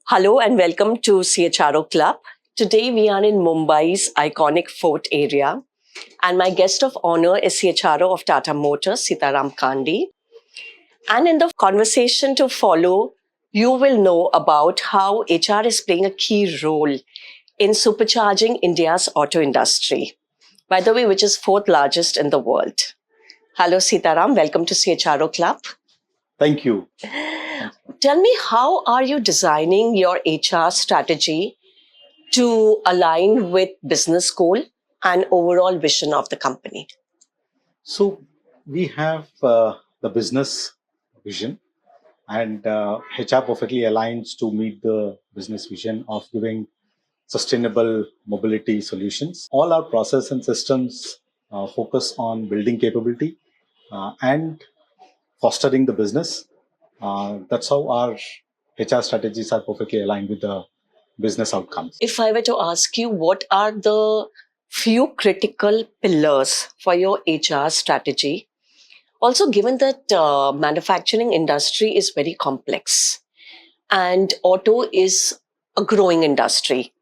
Hello and welcome to CHRO Club. Today we are in Mumbai's iconic fort area and my guest of honor is CHRO of Tata Motors, Sitaram Kandi. And in the conversation to follow, you will know about how HR is playing a key role in supercharging India's auto industry, by the way, which is fourth largest in the world. Hello Sitaram, welcome to CHRO Club. Thank you. Tell me, how are you designing your HR strategy to align with business goal and overall vision of the company? So we have the business vision, and HR perfectly aligns to meet the business vision of giving sustainable mobility solutions. All our process and systems focus on building capability and fostering the business. That's how our HR strategies are perfectly aligned with the business outcomes. If I were to ask you, what are the few critical pillars for your HR strategy? Also, given that manufacturing industry is very complex and auto is a growing industry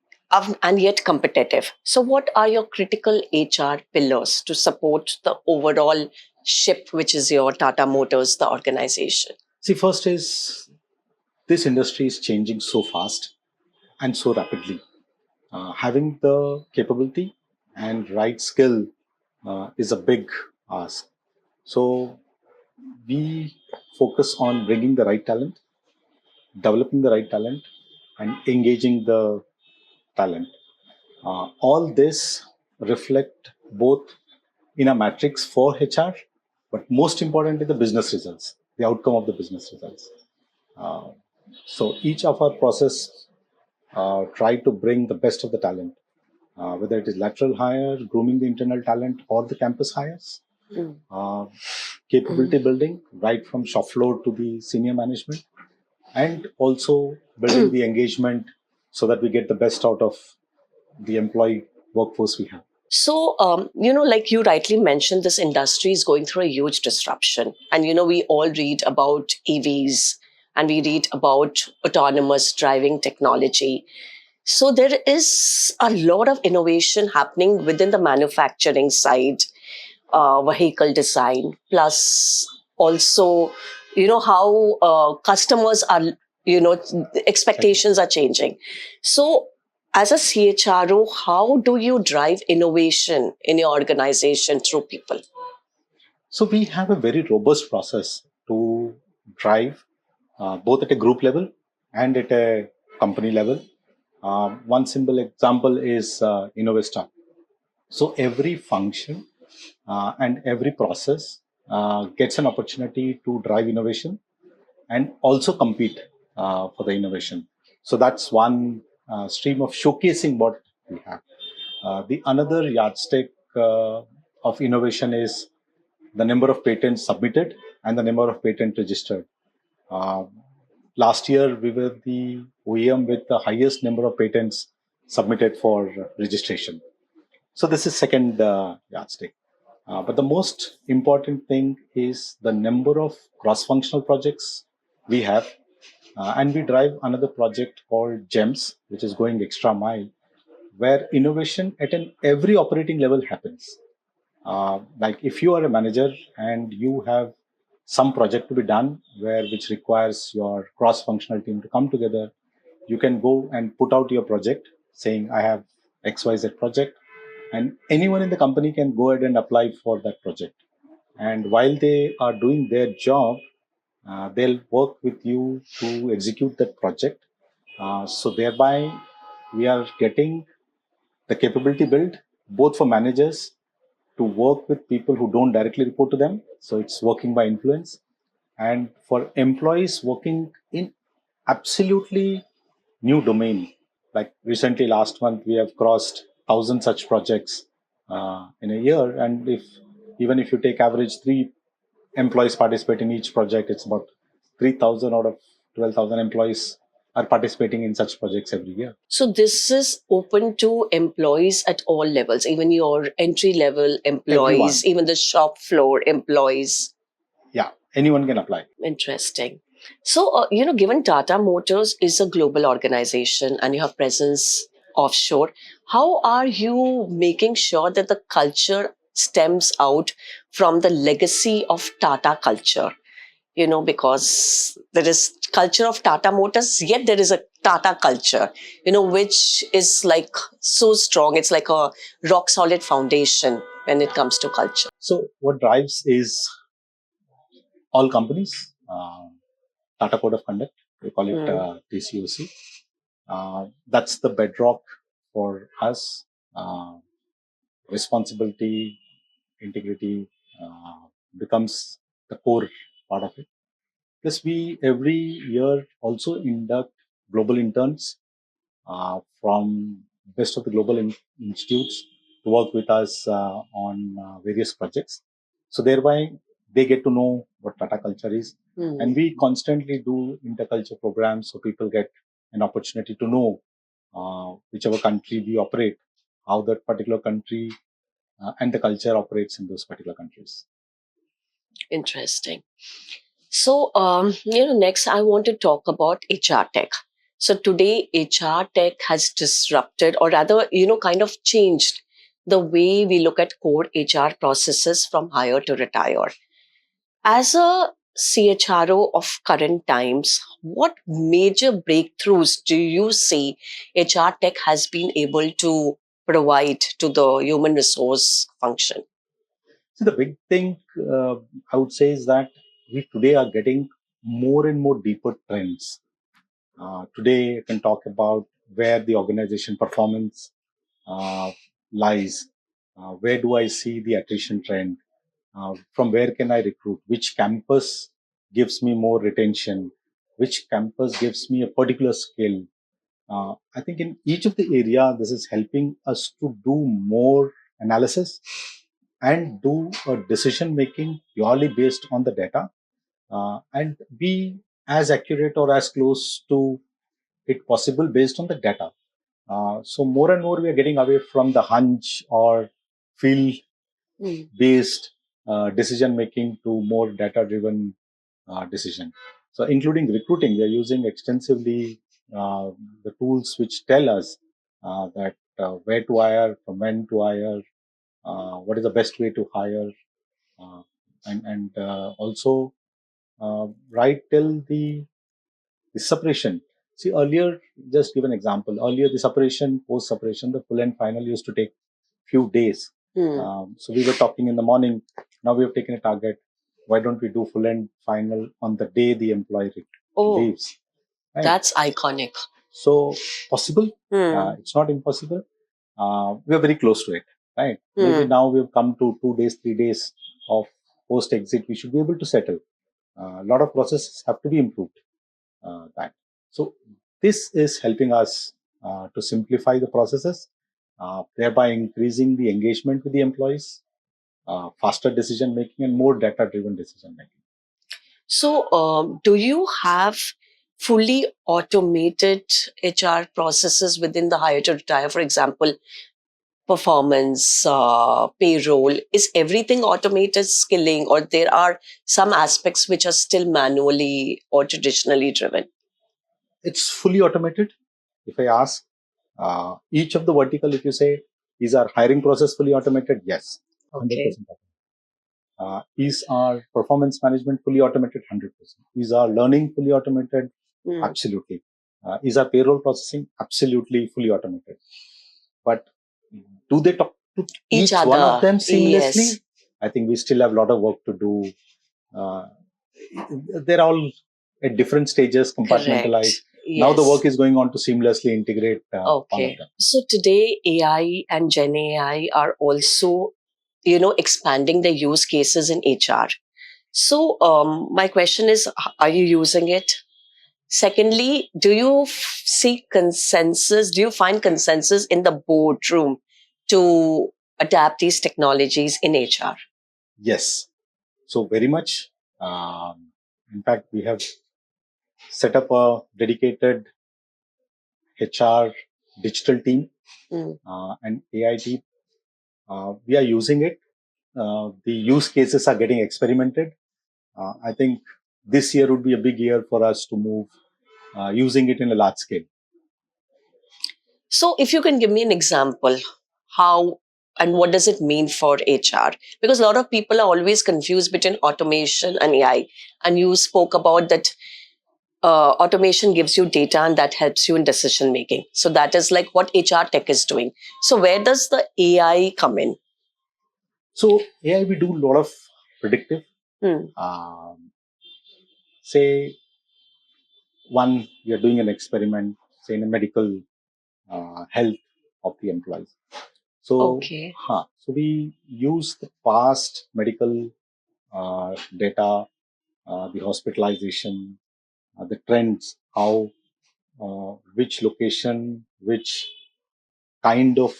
and yet competitive. So what are your critical HR pillars to support the overall ship, which is your Tata Motors, the organization? See, first is this industry is changing so fast and so rapidly. Having the capability and right skill is a big ask. So we focus on bringing the right talent, developing the right talent, and engaging the talent. All this reflect both in a matrix for HR, but most importantly, the business results, the outcome of the business results. Uh, so each of our process try to bring the best of the talent, whether it is lateral hire, grooming the internal talent, or the campus hires. Capability building right from shop floor to the senior management, and also building the engagement so that we get the best out of the employee workforce we have. So, like you rightly mentioned, this industry is going through a huge disruption. And, we all read about EVs and we read about autonomous driving technology. So there is a lot of innovation happening within the manufacturing side, vehicle design, plus also, how customers are, the expectations are changing. So as a CHRO, how do you drive innovation in your organization through people? So we have a very robust process to drive both at a group level and at a company level. One simple example is Innovesta. So every function and every process gets an opportunity to drive innovation and also compete for the innovation. So that's one stream of showcasing what we have. The another yardstick of innovation is the number of patents submitted and the number of patents registered. Uh, Last year, we were the OEM with the highest number of patents submitted for registration. So this is second yardstick. But the most important thing is the number of cross-functional projects we have. And we drive another project called GEMS, which is going extra mile, where innovation at every operating level happens. Like if you are a manager and you have some project to be done which requires your cross-functional team to come together, you can go and put out your project saying, I have XYZ project, and anyone in the company can go ahead and apply for that project. And while they are doing their job, they'll work with you to execute that project. So thereby, we are getting the capability built both for managers to work with people who don't directly report to them. So it's working by influence. And for employees working in absolutely new domain. Like recently, last month, we have crossed 1,000 such projects in a year. And even if you take average 3 employees participate in each project, it's about 3,000 out of 12,000 employees are participating in such projects every year. So this is open to employees at all levels, even your entry level employees, Everyone. even the shop floor employees. Yeah, anyone can apply. Interesting. So, given Tata Motors is a global organization and you have presence offshore, how are you making sure that the culture stems out from the legacy of Tata culture? Because there is culture of Tata Motors, yet there is a Tata culture, which is like so strong. It's like a rock solid foundation when it comes to culture. So what drives is all companies, Tata Code of Conduct, we call it TCOC. That's the bedrock for us. Uh, Responsibility, integrity becomes the core part of it. Plus, we every year also induct global interns from best of the global institutes to work with us on various projects. So thereby, they get to know what Tata culture is, and we constantly do interculture programs so people get an opportunity to know whichever country we operate, how that particular country and the culture operates in those particular countries. Interesting. So, next I want to talk about HR tech. So today, HR tech has disrupted, or rather, kind of changed the way we look at core HR processes from hire to retire. As a CHRO of current times, what major breakthroughs do you see HR tech has been able to provide to the human resource function? So the big thing I would say is that we today are getting more and more deeper trends. Today, I can talk about where the organization performance uh, lies. Where do I see the attrition trend? From where can I recruit? Which campus gives me more retention? Which campus gives me a particular skill? I think in each of the area, this is helping us to do more analysis and do a decision making purely based on the data and be as accurate or as close to it possible based on the data. So more and more we are getting away from the hunch or feel based decision making to more data driven decision. So including recruiting, we are using extensively the tools which tell us that where to hire, from when to hire, what is the best way to hire, uh, and also right till the separation. See, earlier, just give an example. Earlier, the separation, post separation, the full and final used to take few days. So we were talking in the morning. Now we have taken a target. Why don't we do full and final on the day the employee leaves? Right? That's iconic. So possible. It's not impossible. We are very close to it. Right? Maybe now we've come to 2 days, 3 days of post exit. We should be able to settle. A lot of processes have to be improved. That. So this is helping us to simplify the processes, thereby increasing the engagement with the employees, faster decision making, and more data driven decision making. So, do you have fully automated HR processes within the hire to retire? For example, performance, payroll. Is everything automated, skilling, or there are some aspects which are still manually or traditionally driven? It's fully automated. If I ask each of the vertical, if you say, is our hiring process fully automated? Yes, 100%. Is our performance management fully automated? 100%. Is our learning fully automated? Absolutely. Is our payroll processing? Absolutely fully automated. But do they talk to each one of them seamlessly? Yes. I think we still have a lot of work to do. They're all at different stages, compartmentalized. Yes. Now the work is going on to seamlessly integrate all of them. So today, AI and Gen AI are also, expanding the use cases in HR. So my question is, are you using it? Secondly, do you seek consensus? Do you find consensus in the boardroom to adapt these technologies in HR? Yes. So very much. In fact, we have set up a dedicated HR digital team and AI team. We are using it. The use cases are getting experimented. I think this year would be a big year for us to move using it in a large scale. So, if you can give me an example, how and what does it mean for HR? Because a lot of people are always confused between automation and AI. And you spoke about that automation gives you data and that helps you in decision making. So, that is like what HR tech is doing. So, where does the AI come in? So AI, we do a lot of predictive. Hmm. Say we are doing an experiment, say in a medical health of the employees. So, Okay. so we use the past medical data, the hospitalization, the trends, how, which location, which kind of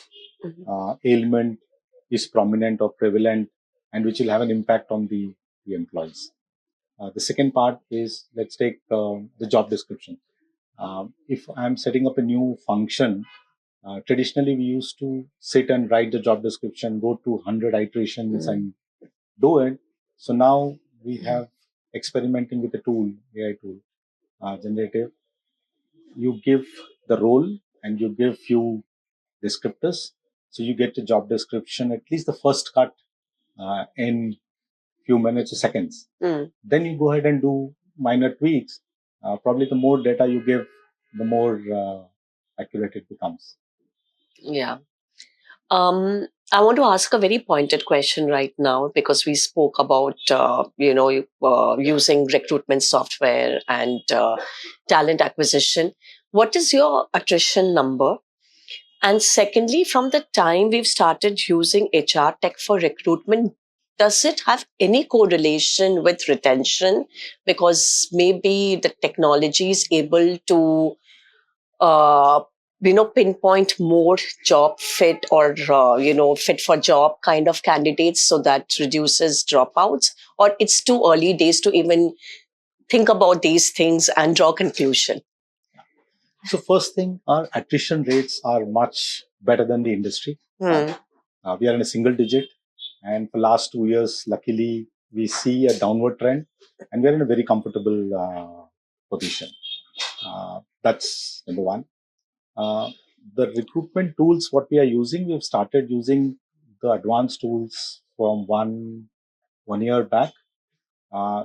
ailment is prominent or prevalent, and which will have an impact on the employees. The second part is, let's take the job description. If I'm setting up a new function, traditionally we used to sit and write the job description, go to 100 iterations and do it. So now we have experimenting with a tool, AI tool, generative. You give the role and you give few descriptors. So you get a job description, at least the first cut in few minutes or seconds. Then you go ahead and do minor tweaks. Probably the more data you give, the more accurate it becomes. Yeah. I want to ask a very pointed question right now because we spoke about using recruitment software and talent acquisition. What is your attrition number? And secondly, from the time we've started using HR tech for recruitment, does it have any correlation with retention? Because maybe the technology is able to uh, pinpoint more job fit or fit for job kind of candidates, so that reduces dropouts, or it's too early days to even think about these things and draw conclusion. So first thing, our attrition rates are much better than the industry. We are in a single digit, and for last 2 years, luckily, we see a downward trend, and we are in a very comfortable position. That's number one. Uh, the recruitment tools, what we are using, we've started using the advanced tools from one year back.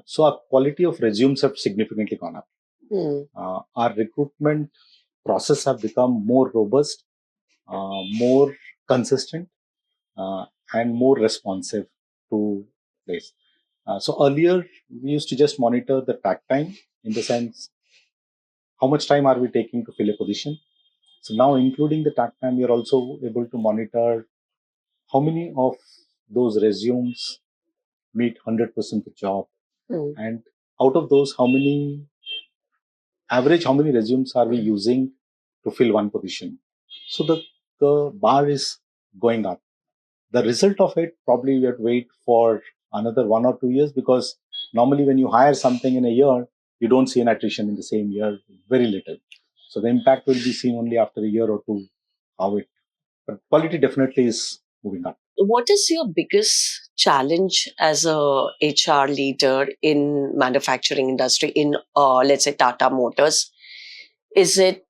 So our quality of resumes have significantly gone up. Our recruitment process have become more robust, more consistent, and more responsive to place. So earlier we used to just monitor the tag time, in the sense how much time are we taking to fill a position. So now, including the tag time, we are also able to monitor how many of those resumes meet 100% the job, and out of those, how many resumes are we using to fill one position. So the bar is going up. The result of it, probably we have to wait for another 1 or 2 years, because normally when you hire something in a year, you don't see an attrition in the same year, very little. So the impact will be seen only after a year or two, but quality definitely is moving up. What is your biggest challenge as a HR leader in manufacturing industry in let's say Tata Motors? Is it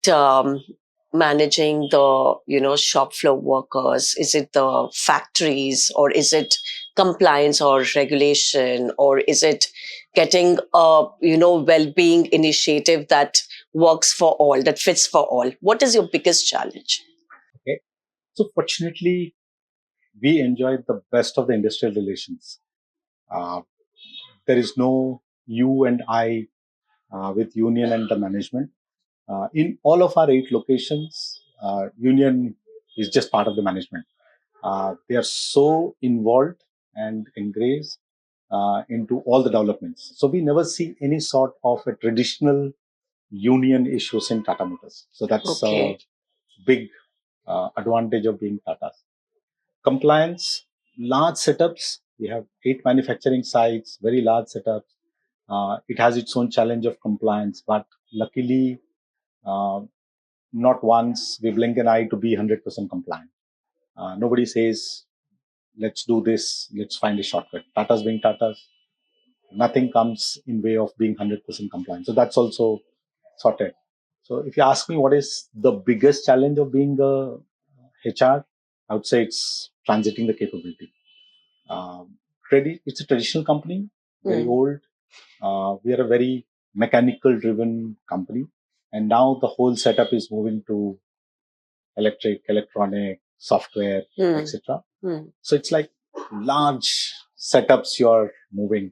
managing the shop floor workers? Is it the factories, or is it compliance or regulation, or is it getting a well-being initiative that works for all, that fits for all? What is your biggest challenge? Okay. So fortunately, we enjoy the best of the industrial relations. Uh, there is no you and I with union and the management. In all of our 8 locations, union is just part of the management. They are so involved and engaged into all the developments. So we never see any sort of a traditional union issues in Tata Motors. So that's a big advantage of being Tata. Compliance, large setups. We have 8 manufacturing sites, very large setups. It has its own challenge of compliance, but luckily, uh, not once we blink an eye to be 100% compliant. Nobody says, let's do this, let's find a shortcut. Tata's being Tata's. nothing comes in way of being 100% compliant. So that's also sorted. So if you ask me what is the biggest challenge of being a HR, I would say it's transiting the capability. It's a traditional company, very old. We are a very mechanical driven company. And now the whole setup is moving to electric, electronic, software, etc. So it's like large setups you're moving,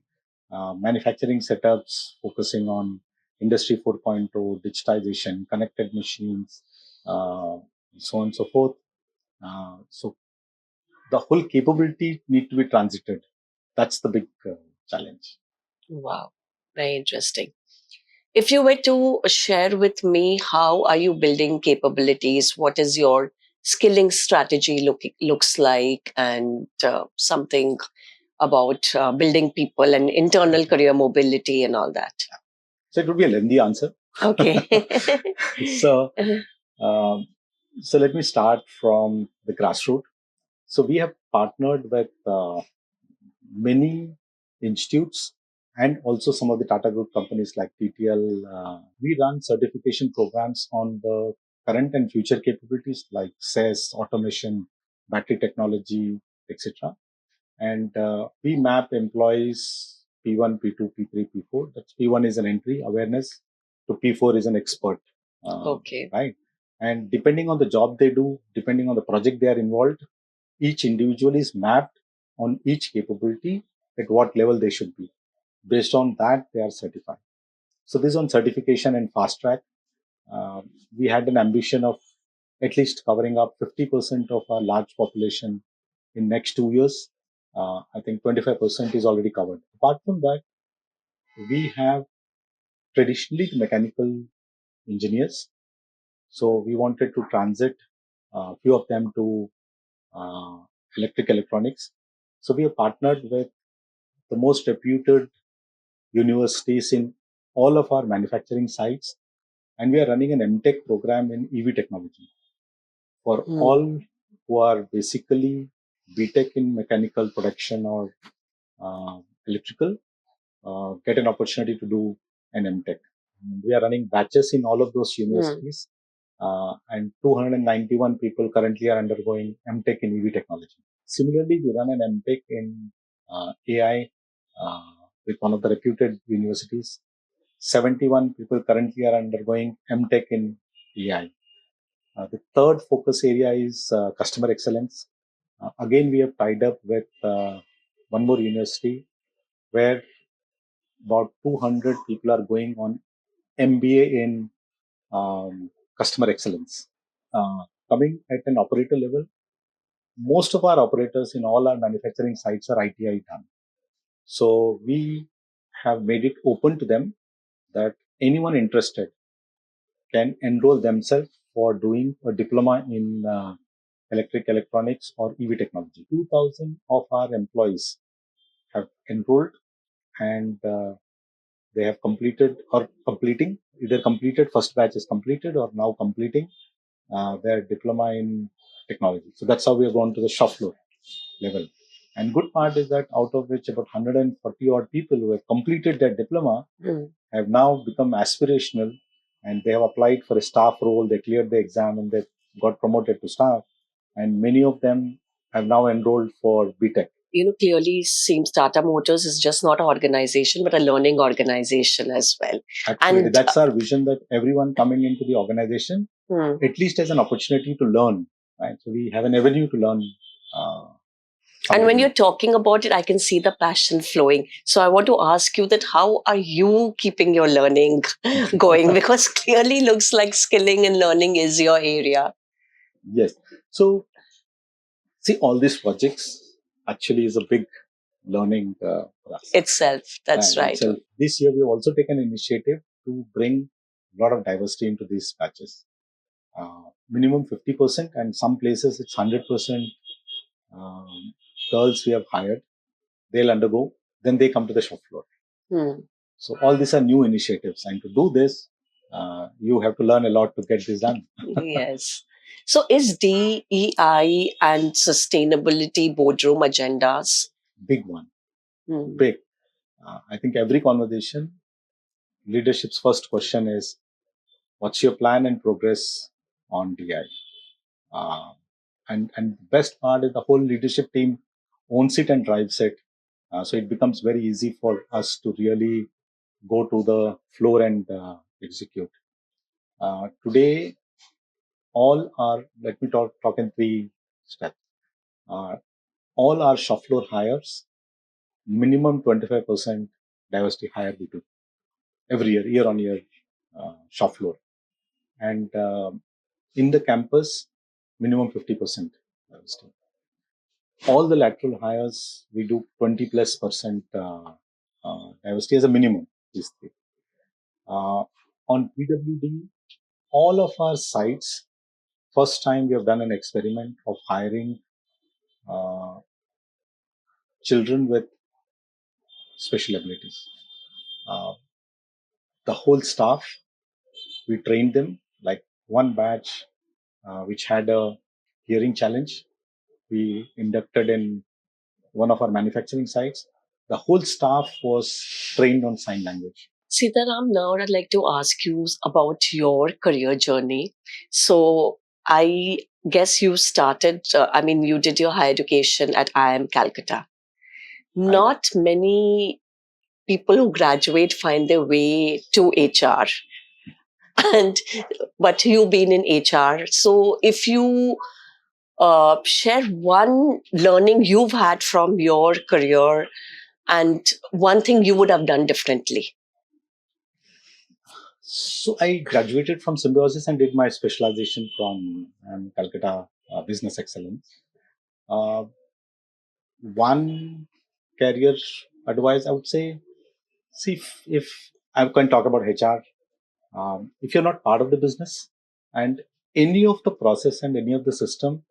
manufacturing setups focusing on industry 4.0, digitization, connected machines, so on and so forth. So the whole capability need to be transited. That's the big challenge. Wow, very interesting. If you were to share with me, how are you building capabilities? What is your skilling strategy looks like, and something about building people and internal career mobility and all that? So it would be a lengthy answer. Okay. So, um, so let me start from the grassroots. So we have partnered with many institutes and also some of the Tata Group companies like TTL. We run certification programs on the current and future capabilities like SES, automation, battery technology, etc. And we map employees P1, P2, P3, P4. That's P1 is an entry awareness, to P4 is an expert. Okay. Right. And depending on the job they do, depending on the project they are involved, each individual is mapped on each capability at what level they should be. Based on that, they are certified. So this on certification and fast track. We had an ambition of at least covering up 50% of our large population in next 2 years. I think 25% is already covered. Apart from that, we have traditionally mechanical engineers. So we wanted to transit a few of them to uh, electric electronics. So we have partnered with the most reputed universities in all of our manufacturing sites, and we are running an MTech program in EV technology for all who are basically BTech in mechanical production or electrical, get an opportunity to do an MTech. We are running batches in all of those universities, and 291 people currently are undergoing MTech in EV technology. Similarly, we run an MTech in AI with one of the reputed universities. 71 people currently are undergoing MTech in AI. The third focus area is customer excellence. Again, we have tied up with one more university where about 200 people are going on MBA in customer excellence. Coming at an operator level, most of our operators in all our manufacturing sites are ITI done. So we have made it open to them that anyone interested can enroll themselves for doing a diploma in electric electronics or EV technology. 2,000 of our employees have enrolled, and they have completed or completing, either completed, first batch is completed or now completing their diploma in technology. So that's how we have gone to the shop floor level. And good part is that out of which about 140 odd people who have completed their diploma have now become aspirational, and they have applied for a staff role. They cleared the exam and they got promoted to staff. And many of them have now enrolled for BTech. Clearly seems Tata Motors is just not an organization, but a learning organization as well. Absolutely. And that's our vision, that everyone coming into the organization at least has an opportunity to learn. Right. So we have an avenue to learn. And when you're talking about it, I can see the passion flowing. So I want to ask you that how are you keeping your learning going? Because clearly looks like skilling and learning is your area. Yes. So see, all these projects actually is a big learning for us. Itself, that's right. Itself. This year, we've also taken an initiative to bring a lot of diversity into these batches. Minimum 50%, and some places it's 100% girls we have hired. They'll undergo, then they come to the shop floor. So all these are new initiatives, and to do this, you have to learn a lot to get this done. Yes. So is DEI and sustainability boardroom agendas? Big one. Big. I think every conversation, leadership's first question is, what's your plan and progress on DI? And the best part is the whole leadership team owns it and drives it. So it becomes very easy for us to really go to the floor and execute. Today, let me talk in three steps. Uh, all our shop floor hires, minimum 25% diversity hire we do every year on year, shop floor. And in the campus, minimum 50% diversity. All the lateral hires, we do 20+% diversity as a minimum. These three. On PWD, all of our sites, first time we have done an experiment of hiring children with special abilities. The whole staff, we trained them, like one batch which had a hearing challenge. We inducted in one of our manufacturing sites. The whole staff was trained on sign language. Sitaram, now I'd like to ask you about your career journey. So I guess you started, you did your higher education at IIM Calcutta. Not many people who graduate find their way to HR. But you've been in HR. So if you share one learning you've had from your career and one thing you would have done differently. So I graduated from Symbiosis and did my specialization from Calcutta Business Excellence. One career advice I would say, see if I can talk about HR, if you're not part of the business and any of the process and any of the system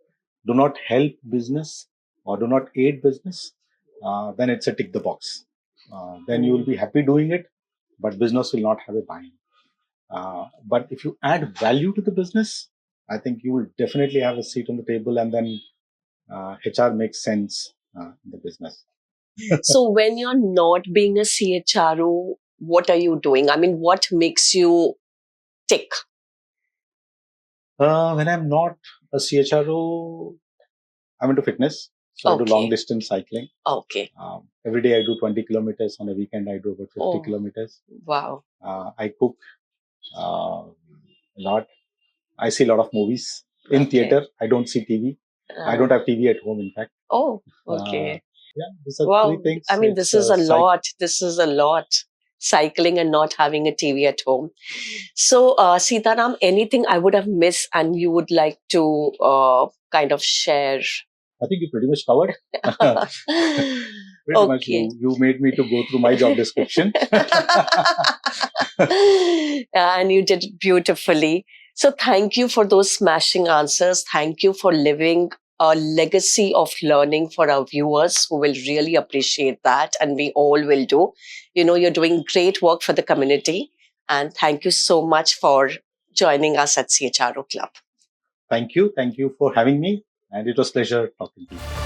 do not help business or do not aid business, then it's a tick the box. Then you will be happy doing it, but business will not have a buy-in. But if you add value to the business, I think you will definitely have a seat on the table, and then HR makes sense in the business. So when you're not being a CHRO, what are you doing? I mean, what makes you tick? When I'm not a CHRO, I'm into fitness. So I do long distance cycling. Okay. Every day I do 20 kilometers. On a weekend, I do about 50 kilometers. Wow. I cook a lot. I see a lot of movies in theater. I don't see TV. I don't have TV at home, in fact. Oh, okay. Yeah, these are three things. I mean, this is a lot. This is a lot. Cycling and not having a TV at home. So, Sitaram, anything I would have missed and you would like to kind of share? I think you pretty much covered. Pretty much you made me to go through my job description. And you did it beautifully. So thank you for those smashing answers. Thank you for living a legacy of learning for our viewers who will really appreciate that. And we all will do. You know, you're doing great work for the community. And thank you so much for joining us at CHRO Club. Thank you. Thank you for having me. And it was a pleasure talking to you.